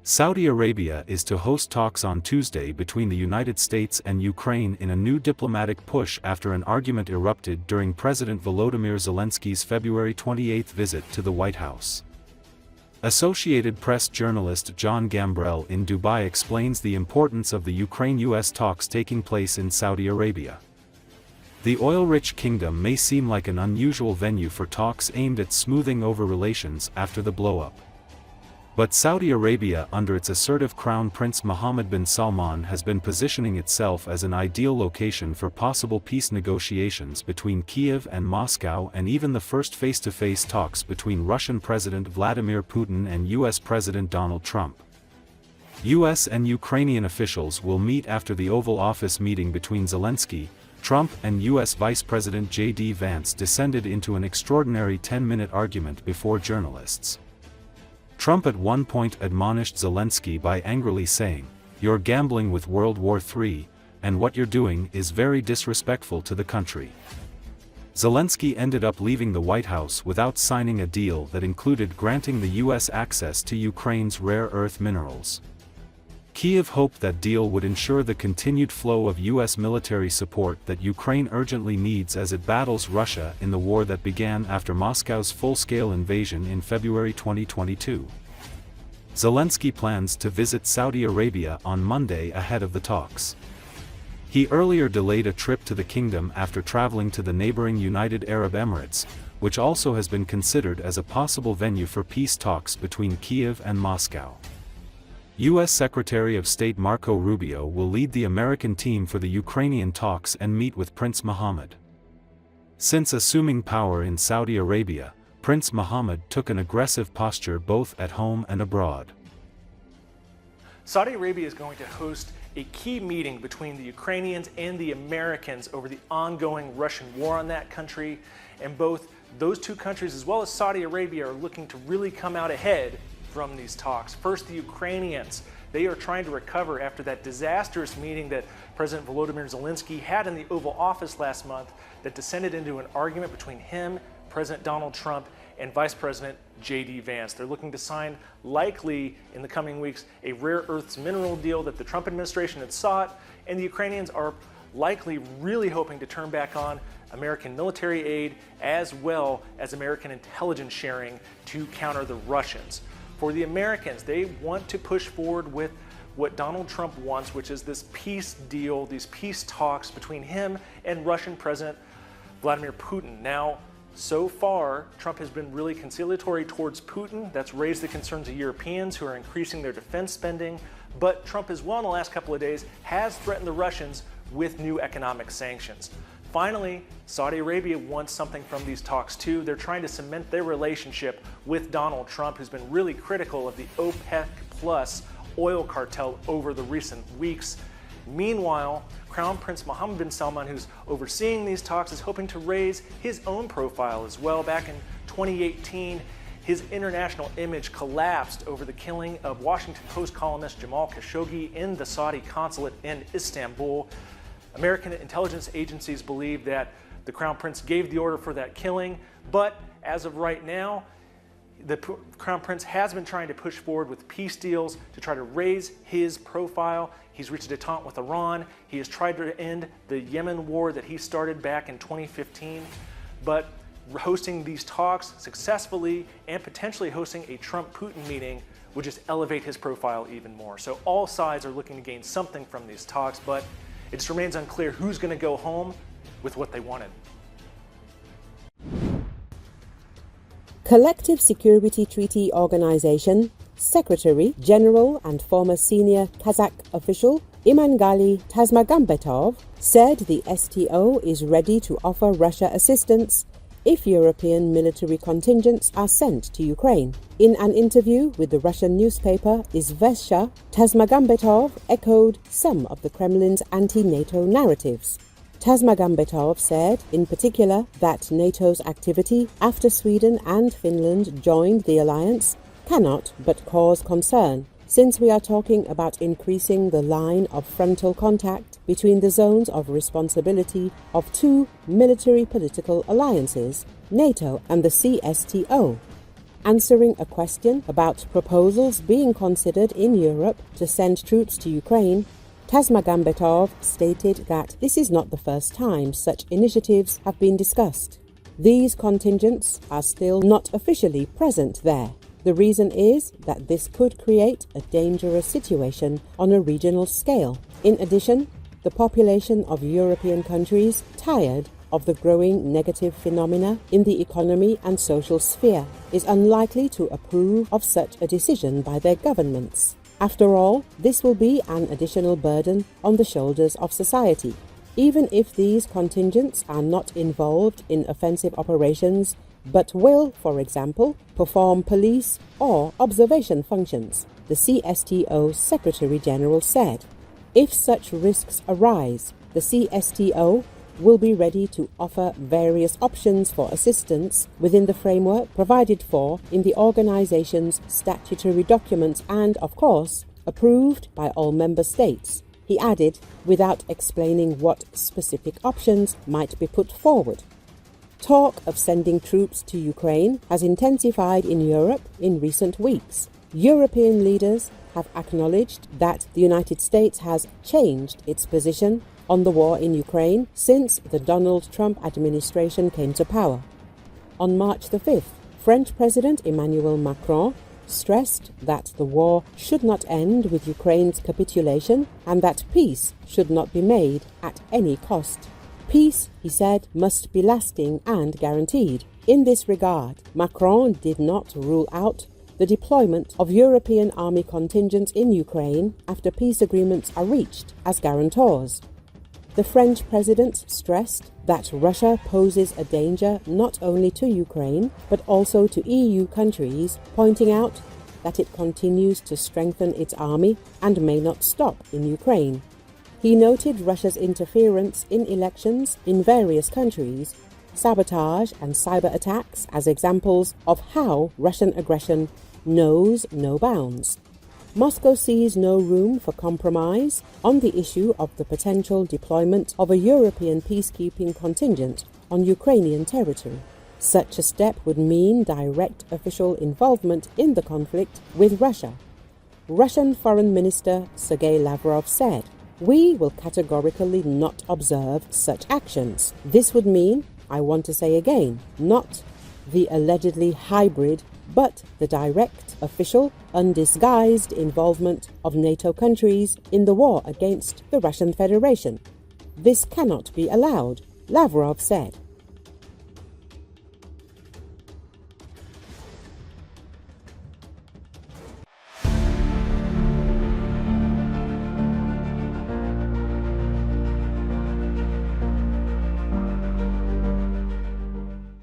Saudi Arabia is to host talks on Tuesday between the United States and Ukraine in a new diplomatic push after an argument erupted during President Volodymyr Zelensky's February 28 visit to the White House. Associated Press journalist Jon Gambrell in Dubai explains the importance of the Ukraine-U.S. talks taking place in Saudi Arabia. The oil-rich kingdom may seem like an unusual venue for talks aimed at smoothing over relations after the blowup. But Saudi Arabia under its assertive Crown Prince Mohammed bin Salman has been positioning itself as an ideal location for possible peace negotiations between Kiev and Moscow and even the first face-to-face talks between Russian President Vladimir Putin and U.S. President Donald Trump. U.S. and Ukrainian officials will meet after the Oval Office meeting between Zelensky, Trump and U.S. Vice President JD Vance descended into an extraordinary 10-minute argument before journalists. Trump at one point admonished Zelensky by angrily saying, "You're gambling with World War III, and what you're doing is very disrespectful to the country." Zelensky ended up leaving the White House without signing a deal that included granting the U.S. access to Ukraine's rare earth minerals. Kiev hoped that deal would ensure the continued flow of U.S. military support that Ukraine urgently needs as it battles Russia in the war that began after Moscow's full-scale invasion in February 2022. Zelensky plans to visit Saudi Arabia on Monday ahead of the talks. He earlier delayed a trip to the kingdom after traveling to the neighboring United Arab Emirates, which also has been considered as a possible venue for peace talks between Kiev and Moscow. U.S. Secretary of State Marco Rubio will lead the American team for the Ukrainian talks and meet with Prince Mohammed. Since assuming power in Saudi Arabia, Prince Mohammed took an aggressive posture both at home and abroad. Saudi Arabia is going to host a key meeting between the Ukrainians and the Americans over the ongoing Russian war on that country, and both those two countries as well as Saudi Arabia are looking to really come out ahead from these talks. First, the Ukrainians. They are trying to recover after that disastrous meeting that President Volodymyr Zelensky had in the Oval Office last month that descended into an argument between him, President Donald Trump, and Vice President JD Vance. They're looking to sign, likely in the coming weeks, a rare earths mineral deal that the Trump administration had sought, and the Ukrainians are likely really hoping to turn back on American military aid as well as American intelligence sharing to counter the Russians. For the Americans, they want to push forward with what Donald Trump wants, which is this peace deal, these peace talks between him and Russian President Vladimir Putin. Now, so far, Trump has been really conciliatory towards Putin. That's raised the concerns of Europeans who are increasing their defense spending. But Trump as well in the last couple of days has threatened the Russians with new economic sanctions. Finally, Saudi Arabia wants something from these talks too. They're trying to cement their relationship with Donald Trump, who's been really critical of the OPEC Plus oil cartel over the recent weeks. Meanwhile, Crown Prince Mohammed bin Salman, who's overseeing these talks, is hoping to raise his own profile as well. Back in 2018, his international image collapsed over the killing of Washington Post columnist Jamal Khashoggi in the Saudi consulate in Istanbul. American intelligence agencies believe that the Crown Prince gave the order for that killing, but as of right now, the Crown Prince has been trying to push forward with peace deals to try to raise his profile. He's reached a détente with Iran. He has tried to end the Yemen war that he started back in 2015, but hosting these talks successfully and potentially hosting a Trump-Putin meeting would just elevate his profile even more. So all sides are looking to gain something from these talks, but it just remains unclear who's going to go home with what they wanted. Collective Security Treaty Organization Secretary General and former senior Kazakh official Imangali Tasmagambetov said the STO is ready to offer Russia assistance if European military contingents are sent to Ukraine. In an interview with the Russian newspaper Izvestia, Tasmagambetov echoed some of the Kremlin's anti-NATO narratives. Tasmagambetov said, in particular, that NATO's activity after Sweden and Finland joined the alliance cannot but cause concern, since we are talking about increasing the line of frontal contact between the zones of responsibility of two military political alliances, NATO and the CSTO. Answering a question about proposals being considered in Europe to send troops to Ukraine, Tasmagambetov stated that this is not the first time such initiatives have been discussed. These contingents are still not officially present there. The reason is that this could create a dangerous situation on a regional scale. In addition, the population of European countries, tired of the growing negative phenomena in the economy and social sphere, is unlikely to approve of such a decision by their governments. After all, this will be an additional burden on the shoulders of society. Even if these contingents are not involved in offensive operations, but will, for example, perform police or observation functions, the CSTO Secretary General said. If such risks arise, the CSTO will be ready to offer various options for assistance within the framework provided for in the organization's statutory documents and, of course, approved by all member states, he added, without explaining what specific options might be put forward. Talk of sending troops to Ukraine has intensified in Europe in recent weeks. European leaders have acknowledged that the United States has changed its position on the war in Ukraine since the Donald Trump administration came to power. On March the 5th, French President Emmanuel Macron stressed that the war should not end with Ukraine's capitulation and that peace should not be made at any cost. Peace, he said, must be lasting and guaranteed. In this regard, Macron did not rule out the deployment of European army contingents in Ukraine after peace agreements are reached as guarantors. The French president stressed that Russia poses a danger not only to Ukraine, but also to EU countries, pointing out that it continues to strengthen its army and may not stop in Ukraine. He noted Russia's interference in elections in various countries, sabotage and cyber attacks as examples of how Russian aggression knows no bounds. Moscow sees no room for compromise on the issue of the potential deployment of a European peacekeeping contingent on Ukrainian territory. Such a step would mean direct official involvement in the conflict with Russia. Russian Foreign Minister Sergei Lavrov said, "We will categorically not observe such actions. This would mean, I want to say again, not the allegedly hybrid but the direct, official, undisguised involvement of NATO countries in the war against the Russian Federation. This cannot be allowed," Lavrov said.